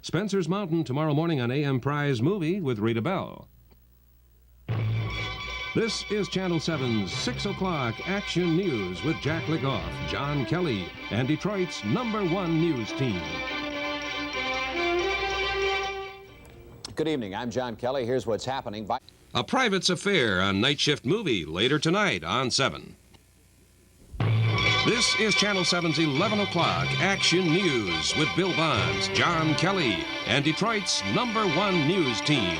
Spencer's Mountain tomorrow morning on AM Prize Movie with Rita Bell. This is Channel 7's 6 o'clock Action News with Jack Legoff, John Kelly, and Detroit's #1 news team. Good evening, I'm John Kelly. Here's what's happening. A Private's Affair on Night Shift Movie later tonight on 7. This is Channel 7's 11 o'clock Action News with Bill Bonds, John Kelly, and Detroit's #1 news team.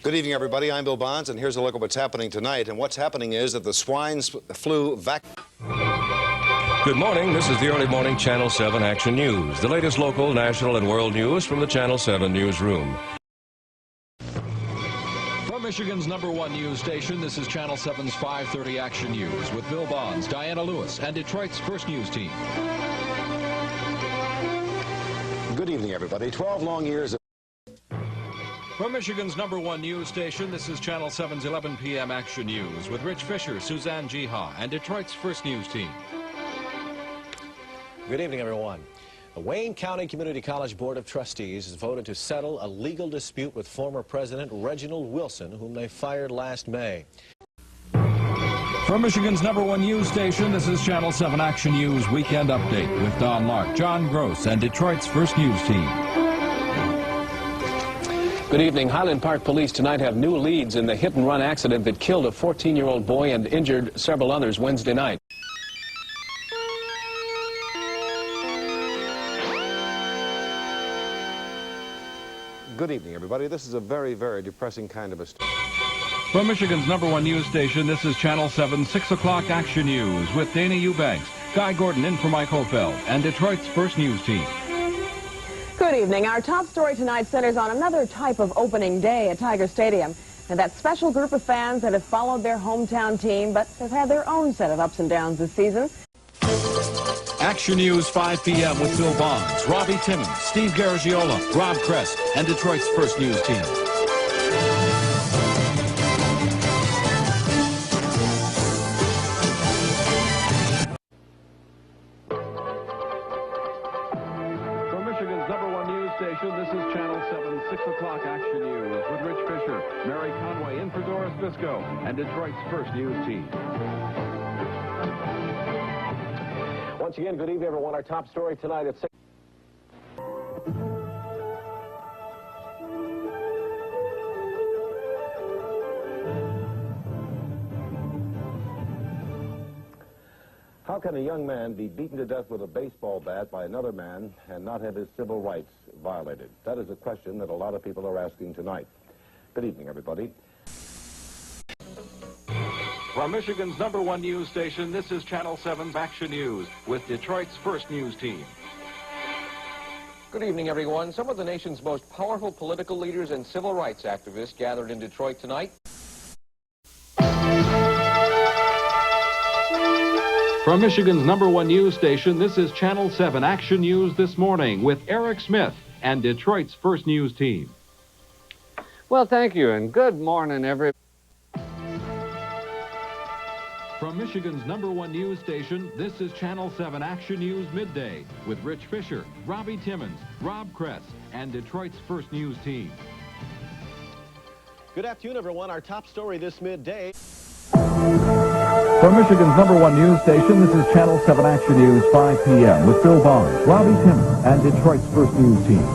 Good evening, everybody. I'm Bill Bonds, and here's a look at what's happening tonight. And what's happening is that the swine flu Good morning. This is the early morning Channel 7 Action News. The latest local, national, and world news from the Channel 7 newsroom. From Michigan's #1 news station, this is Channel 7's 5:30 Action News with Bill Bonds, Diana Lewis, and Detroit's first news team. Good evening, everybody. 12 long years of... From Michigan's #1 news station, this is Channel 7's 11 p.m. Action News with Rich Fisher, Suzanne Jiha, and Detroit's first news team. Good evening, everyone. The Wayne County Community College Board of Trustees has voted to settle a legal dispute with former President Reginald Wilson, whom they fired last May. From Michigan's #1 news station, this is Channel 7 Action News Weekend Update with Don Lark, John Gross, and Detroit's first news team. Good evening. Highland Park Police tonight have new leads in the hit-and-run accident that killed a 14-year-old boy and injured several others Wednesday night. Good evening, everybody. This is a very, very depressing kind of a story. From Michigan's #1 news station, this is Channel 7 6 o'clock Action News with Dana Eubanks, Guy Gordon in for Mike Hofeld, and Detroit's first news team. Good evening. Our top story tonight centers on another type of opening day at Tiger Stadium, and that special group of fans that have followed their hometown team but have had their own set of ups and downs this season. Action News 5 p.m. with Bill Bonds, Robbie Timmons, Steve Garagiola, Rob Kress, and Detroit's first news team. From Michigan's #1 news station, this is Channel 7 6 o'clock Action News with Rich Fisher, Mary Conway in for Doris Briscoe, and Detroit's first news team. Once again, good evening, everyone. Our top story tonight at 6. How can a young man be beaten to death with a baseball bat by another man and not have his civil rights violated? That is a question that a lot of people are asking tonight. Good evening, everybody. From Michigan's #1 news station, this is Channel 7's Action News with Detroit's first news team. Good evening, everyone. Some of the nation's most powerful political leaders and civil rights activists gathered in Detroit tonight. From Michigan's #1 news station, this is Channel 7 Action News this morning with Erik Smith and Detroit's first news team. Well, thank you, and good morning, everybody. From Michigan's #1 news station, this is Channel 7 Action News Midday with Rich Fisher, Robbie Timmons, Rob Kress, and Detroit's first news team. Good afternoon, everyone. Our top story this midday. From Michigan's #1 news station, this is Channel 7 Action News 5 p.m. with Bill Bonds, Robbie Timmons, and Detroit's first news team.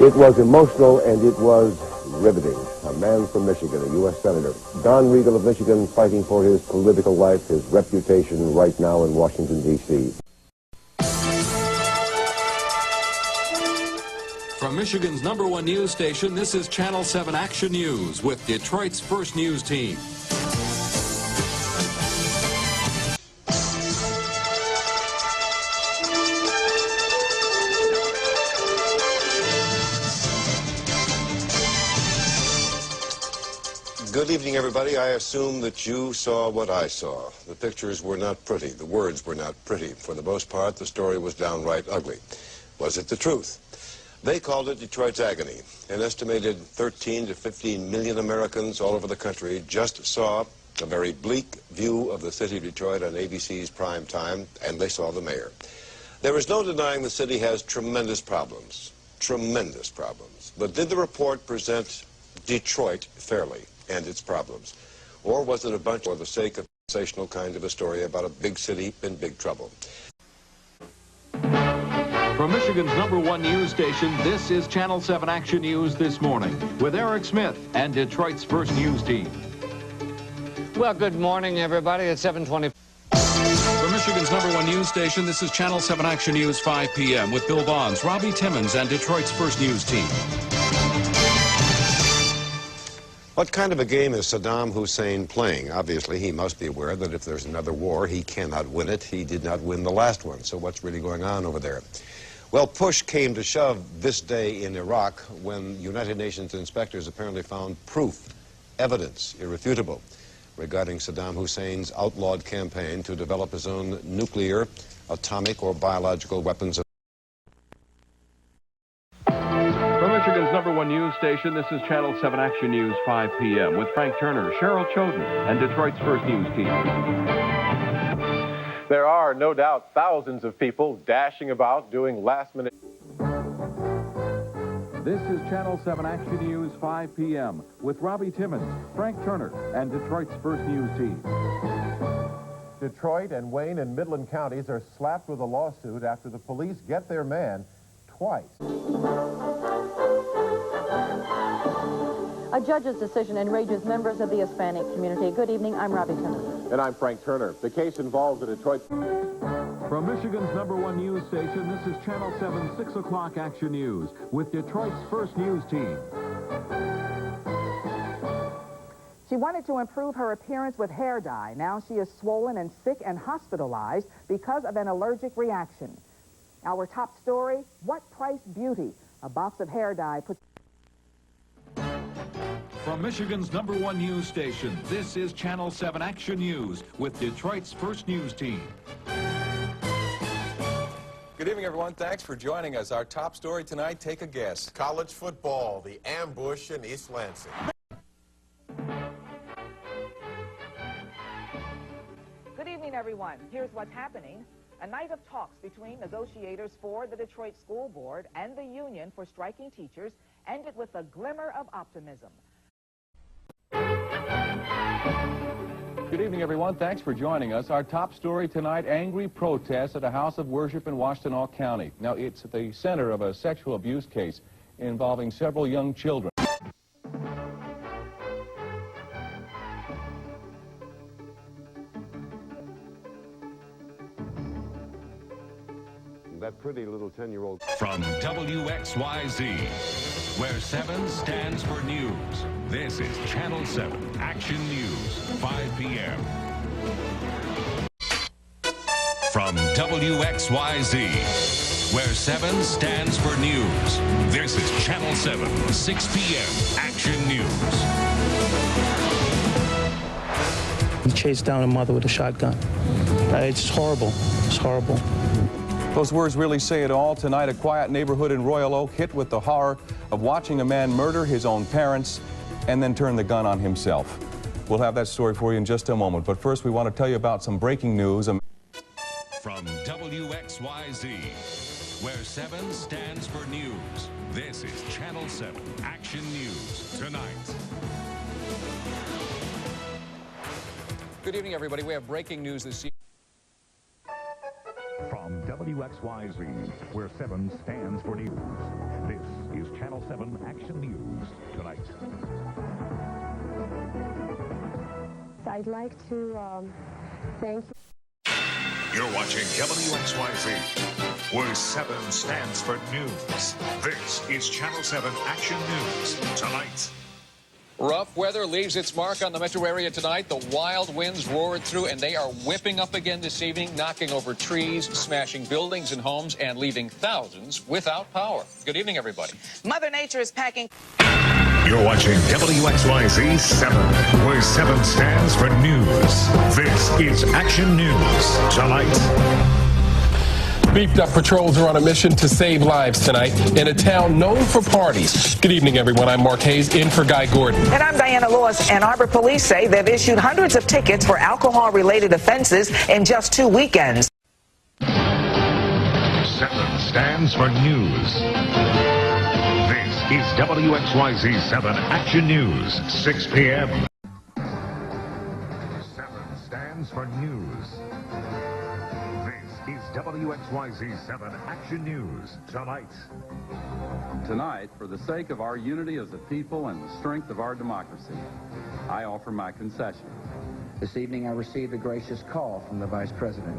It was emotional and it was riveting. A man from Michigan, a U.S. Senator, Don Regal of Michigan, fighting for his political life, his reputation right now in Washington, D.C. From Michigan's #1 news station, this is Channel 7 Action News with Detroit's first news team. Good evening, everybody. I assume that you saw what I saw. The pictures were not pretty. The words were not pretty. For the most part, the story was downright ugly. Was it the truth? They called it Detroit's agony. An estimated 13 to 15 million Americans all over the country just saw A very bleak view of the city of Detroit on ABC's prime time, and they saw the mayor. There is no denying the city has tremendous problems. Tremendous problems. But did the report present Detroit fairly and its problems? Or was it a bunch for the sake of sensational kind of a story about a big city in big trouble? From Michigan's #1 news station, this is Channel 7 Action News This Morning with Erik Smith and Detroit's first news team. Well, good morning, everybody. It's 7:20. From Michigan's #1 news station, this is Channel 7 Action News 5 p.m. with Bill Bonds, Robbie Timmons, and Detroit's first news team. What kind of a game is Saddam Hussein playing? Obviously, he must be aware that if there's another war, he cannot win it. He did not win the last one. So what's really going on over there? Well, push came to shove this day in Iraq when United Nations inspectors apparently found proof, evidence, irrefutable, regarding Saddam Hussein's outlawed campaign to develop his own nuclear, atomic, or biological weapons. From Michigan's #1 news station, this is Channel 7 Action News 5 p.m. with Frank Turner, Cheryl Choundin, and Detroit's first news team. There are no doubt thousands of people dashing about doing last-minute. This is Channel 7 Action News 5 p.m. with Robbie Timmons, Frank Turner, and Detroit's first news team. Detroit and Wayne and Midland counties are slapped with a lawsuit after the police get their man twice. A judge's decision enrages members of the Hispanic community. Good evening, I'm Robbie Timmons. And I'm Frank Turner. The case involves a Detroit... From Michigan's #1 news station, this is Channel 7 6 o'clock Action News with Detroit's first news team. She wanted to improve her appearance with hair dye. Now she is swollen and sick and hospitalized because of an allergic reaction. Our top story, what price beauty? A box of hair dye puts... From Michigan's #1 news station, this is Channel 7 Action News with Detroit's first news team. Good evening, everyone. Thanks for joining us. Our top story tonight, take a guess. College football, the ambush in East Lansing. Good evening, everyone. Here's what's happening. A night of talks between negotiators for the Detroit School Board and the union for striking teachers ended with a glimmer of optimism. Good evening, everyone. Thanks for joining us. Our top story tonight, angry protests at a house of worship in Washtenaw County. Now, it's at the center of a sexual abuse case involving several young children. That pretty little 10-year-old... From WXYZ, where 7 stands for news, this is Channel 7 Action News, 5 p.m. From WXYZ, where 7 stands for news, this is Channel 7, 6 p.m. Action News. He chased down a mother with a shotgun. It's horrible. It's horrible. Those words really say it all. Tonight, a quiet neighborhood in Royal Oak hit with the horror of watching a man murder his own parents and then turn the gun on himself. We'll have that story for you in just a moment. But first, we want to tell you about some breaking news. From WXYZ, where 7 stands for news, this is Channel 7 Action News tonight. Good evening, everybody. We have breaking news this evening. From WXYZ, where 7 stands for news, this is Channel 7 Action News tonight. I'd like to thank you. You're watching WXYZ, where 7 stands for news. This is Channel 7 Action News tonight. Rough weather leaves its mark on the metro area tonight. The wild winds roared through, and they are whipping up again this evening, knocking over trees, smashing buildings and homes, and leaving thousands without power. Good evening, everybody. Mother Nature is packing. You're watching WXYZ 7, where 7 stands for news. This is Action News tonight. Beefed up patrols are on a mission to save lives tonight in a town known for parties. Good evening, everyone. I'm Mark Hayes, in for Guy Gordon. And I'm Diana Lewis. Ann Arbor police say they've issued hundreds of tickets for alcohol-related offenses in just 2 weekends. 7 stands for news. This is WXYZ 7 Action News, 6 p.m. 7 stands for news. This is WXYZ 7 Action News, tonight. Tonight, for the sake of our unity as a people and the strength of our democracy, I offer my concession. This evening I received a gracious call from the Vice President.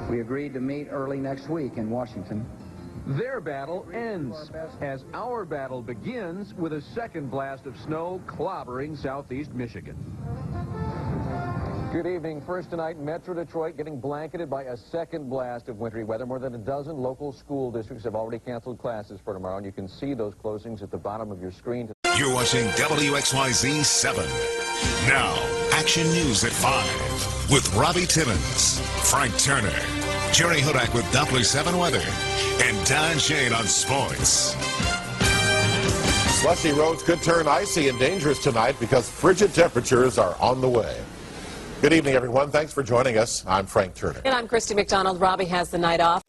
We agreed to meet early next week in Washington. Their battle ends as our battle begins with a second blast of snow clobbering southeast Michigan. Good evening. First tonight, Metro Detroit getting blanketed by a second blast of wintry weather. More than a dozen local school districts have already canceled classes for tomorrow, and you can see those closings at the bottom of your screen. You're watching WXYZ 7. Now, Action News at 5 with Robbie Timmons, Frank Turner, Jerry Hodak with Doppler 7 weather, and Don Shane on sports. Slushy roads could turn icy and dangerous tonight because frigid temperatures are on the way. Good evening, everyone. Thanks for joining us. I'm Frank Turner. And I'm Christy McDonald. Robbie has the night off.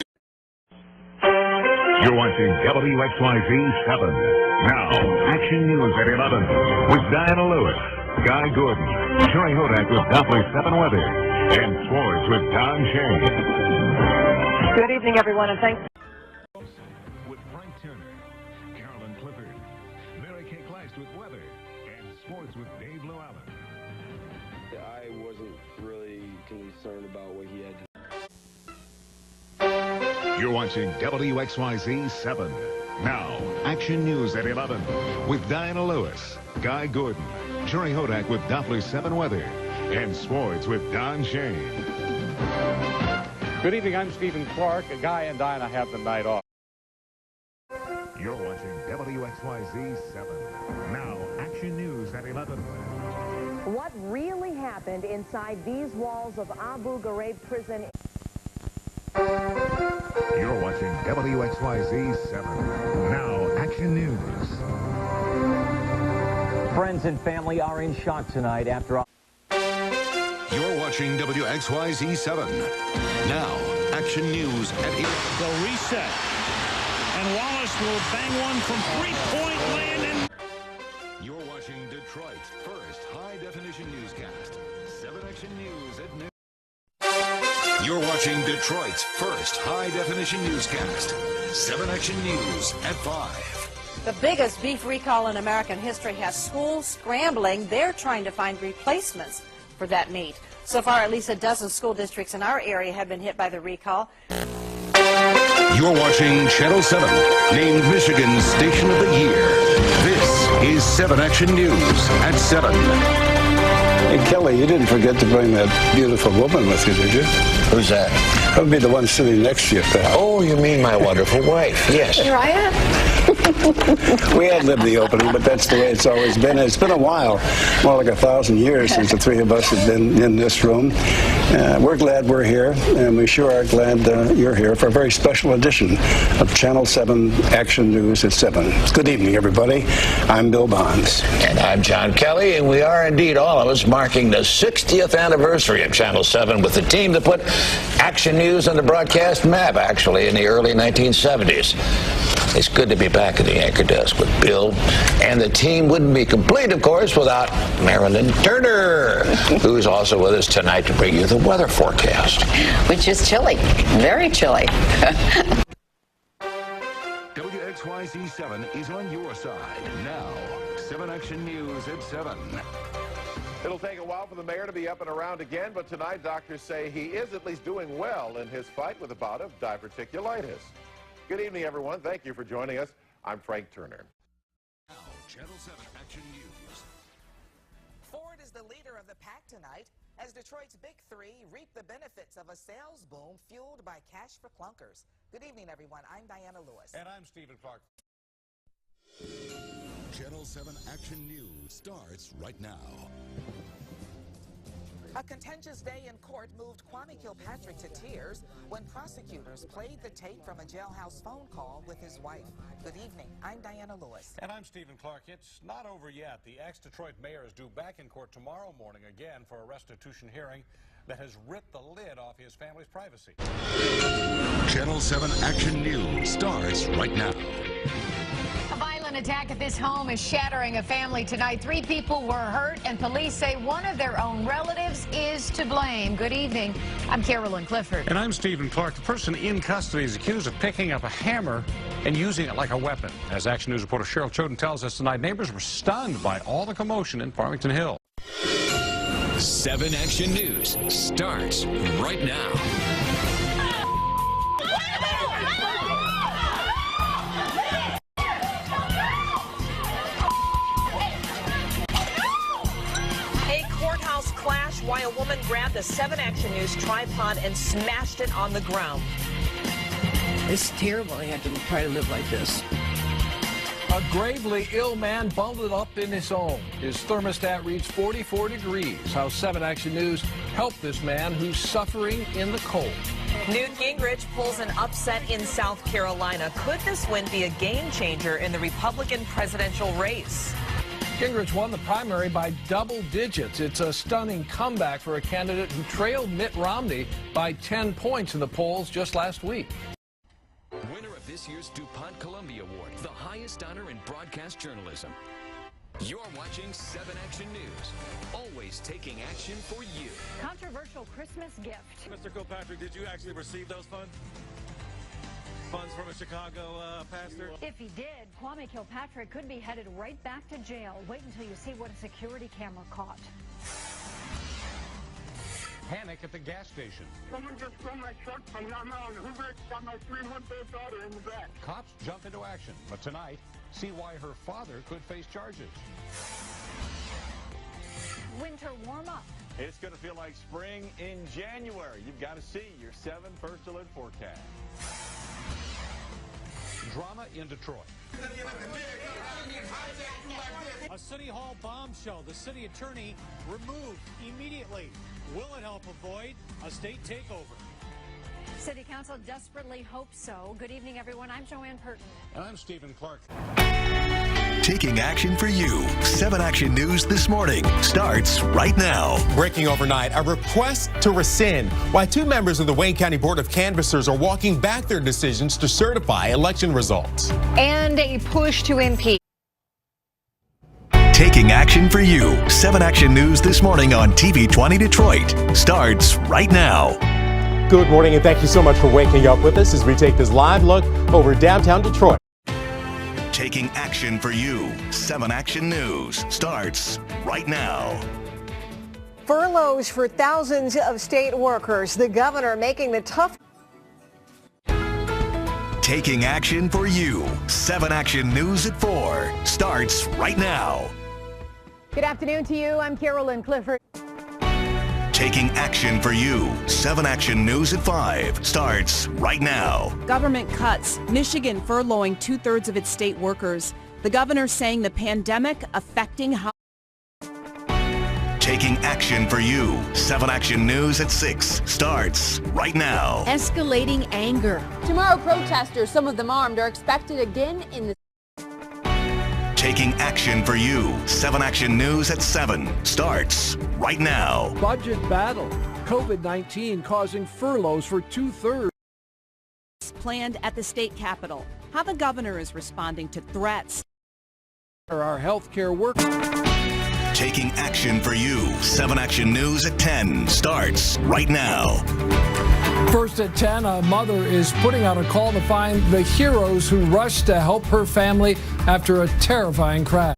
You're watching WXYZ 7. Now, Action News at 11 with Diana Lewis, Guy Gordon, Jerry Hodak with Doppler 7 weather, and sports with Don Shane. Good evening, everyone, and thanks. With Frank Turner, Carolyn Clifford, Mary Kay Kleist with weather, and sports with Dave LewAllen. I wasn't really concerned about what he had to. You're watching WXYZ 7. Now, Action News at 11 with Diana Lewis, Guy Gordon, Jerry Hodak with Doppler 7 weather, and sports with Don Shane. Good evening. I'm Stephen Clark. Guy and Diana have the night off. You're watching WXYZ 7. Now, Action News at 11. What really happened inside these walls of Abu Ghraib prison? You're watching WXYZ 7. Now, Action News. Friends and family are in shock tonight after... You're watching WXYZ 7. Now, Action News at 8. They'll reset. And Wallace will bang one from three-point land. And you're watching Detroit's first high-definition newscast. 7 Action News at noon. You're watching Detroit's first high-definition newscast. 7 Action News at 5. The biggest beef recall in American history has schools scrambling. They're trying to find replacements for that meat. So far, at least a dozen school districts in our area have been hit by the recall. You're watching Channel 7, named Michigan's Station of the Year. This is 7 Action News at 7. Hey, Kelly, you didn't forget to bring that beautiful woman with you, did you? Who's that? That would be the one sitting next to you, pal. Oh, you mean my wonderful wife? Yes. Here I am. We had lived the opening, but that's the way it's always been. It's been a while, more like 1,000 years since the three of us have been in this room. We're glad we're here, and we sure are glad you're here for a very special edition of Channel 7 Action News at 7. Good evening, everybody. I'm Bill Bonds. And I'm John Kelly, and we are indeed, all of us, marking the 60th anniversary of Channel 7 with the team that put Action News on the broadcast map, actually, in the early 1970s. It's good to be back at the anchor desk with Bill, and the team wouldn't be complete, of course, without Marylin Turner, who is also with us tonight to bring you the weather forecast. Which is chilly, very chilly. WXYZ 7 is on your side. Now, 7 Action News at 7. It'll take a while for the mayor to be up and around again, but tonight doctors say he is at least doing well in his fight with a bout of diverticulitis. Good evening, everyone. Thank you for joining us. I'm Frank Turner. Now, Channel 7 Action News. Ford is the leader of the pack tonight as Detroit's Big Three reap the benefits of a sales boom fueled by cash for clunkers. Good evening, everyone. I'm Diana Lewis. And I'm Stephen Clark. Channel 7 Action News starts right now. A contentious day in court moved Kwame Kilpatrick to tears when prosecutors played the tape from a jailhouse phone call with his wife. Good evening. I'm Diana Lewis. And I'm Stephen Clark. It's not over yet. The ex-Detroit mayor is due back in court tomorrow morning again for a restitution hearing that has ripped the lid off his family's privacy. Channel 7 Action News starts right now. A violent attack at this home is shattering a family tonight. 3 people were hurt, and police say one of their own relatives is to blame. Good evening. I'm Carolyn Clifford. And I'm Stephen Clark. The person in custody is accused of picking up a hammer and using it like a weapon. As Action News reporter Cheryl Choundin tells us tonight, neighbors were stunned by all the commotion in Farmington Hill. 7 Action News starts right now. A courthouse clash while a woman grabbed a 7 Action News tripod and smashed it on the ground. It's terrible. I had to try to live like this. A gravely ill man bundled up in his home. His thermostat reads 44 degrees. How 7 Action News helped this man who's suffering in the cold. Newt Gingrich pulls an upset in South Carolina. Could this win be a game changer in the Republican presidential race? Gingrich won the primary by double digits. It's a stunning comeback for a candidate who trailed Mitt Romney by 10 points in the polls just last week. Winner of this year's DuPont Columbia Award, the highest honor in broadcast journalism. You're watching 7 Action News, always taking action for you. Controversial Christmas gift. Mr. Kilpatrick, did you actually receive those funds? Funds from a Chicago pastor? If he did, Kwame Kilpatrick could be headed right back to jail. Wait until you see what a security camera caught. Panic at the gas station. Someone just stole my truck from Long Island. Hoover got my 3-month-old daughter in the back. Cops jump into action, but tonight, see why her father could face charges. Winter warm-up. It's going to feel like spring in January. You've got to see your 7 first alert forecast. Drama in Detroit. A City Hall bombshell. The city attorney removed immediately. Will it help avoid a state takeover? City Council desperately hopes so. Good evening, everyone. I'm Joanne Purton. And I'm Stephen Clark. Taking action for you. 7 Action News this morning starts right now. Breaking overnight, a request to rescind why 2 members of the Wayne County Board of Canvassers are walking back their decisions to certify election results. And a push to impeach. Taking action for you. 7 Action News this morning on TV 20 Detroit starts right now. Good morning and thank you so much for waking up with us as we take this live look over downtown Detroit. Taking action for you. 7 Action News starts right now. Furloughs for thousands of state workers. The governor making the tough. Taking action for you. 7 Action News at 4 starts right now. Good afternoon to you. I'm Carolyn Clifford. Taking action for you. 7 Action News at 5 starts right now. Government cuts. Michigan furloughing 2/3 of its state workers. The governor saying the pandemic affecting how. Taking action for you. 7 Action News at 6 starts right now. Escalating anger. Tomorrow, protesters, some of them armed, are expected again in the. Taking action for you. 7 Action News at 7 starts right now. Budget battle. COVID-19 causing furloughs for 2/3. Planned at the state capitol. How the governor is responding to threats. Our healthcare workers. Taking action for you. 7 Action News at 10 starts right now. First at 10, a mother is putting out a call to find the heroes who rushed to help her family after a terrifying crash.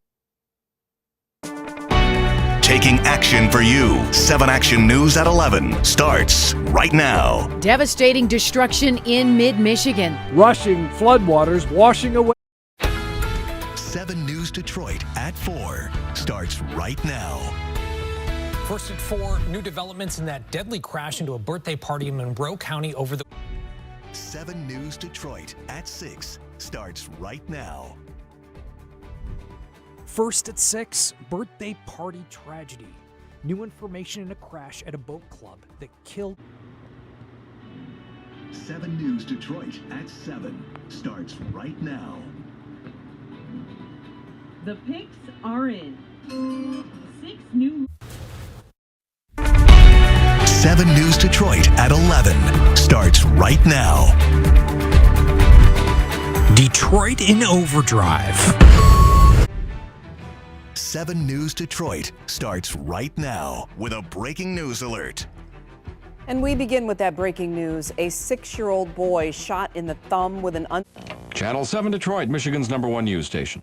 Taking action for you. 7 Action News at 11 starts right now. Devastating destruction in mid-Michigan. Rushing floodwaters washing away. 7 News Detroit at 4 starts right now. First at 4, new developments in that deadly crash into a birthday party in Monroe County over the. 7 News Detroit at 6 starts right now. First at 6, birthday party tragedy. New information in a crash at a boat club that killed. 7 News Detroit at 7 starts right now. The picks are in. 6 new. 7 News Detroit at 11 starts right now. Detroit in overdrive. 7 News Detroit starts right now with a breaking news alert. And we begin with that breaking news. A 6-year-old boy shot in the thumb with an Channel 7 Detroit, Michigan's #1 news station.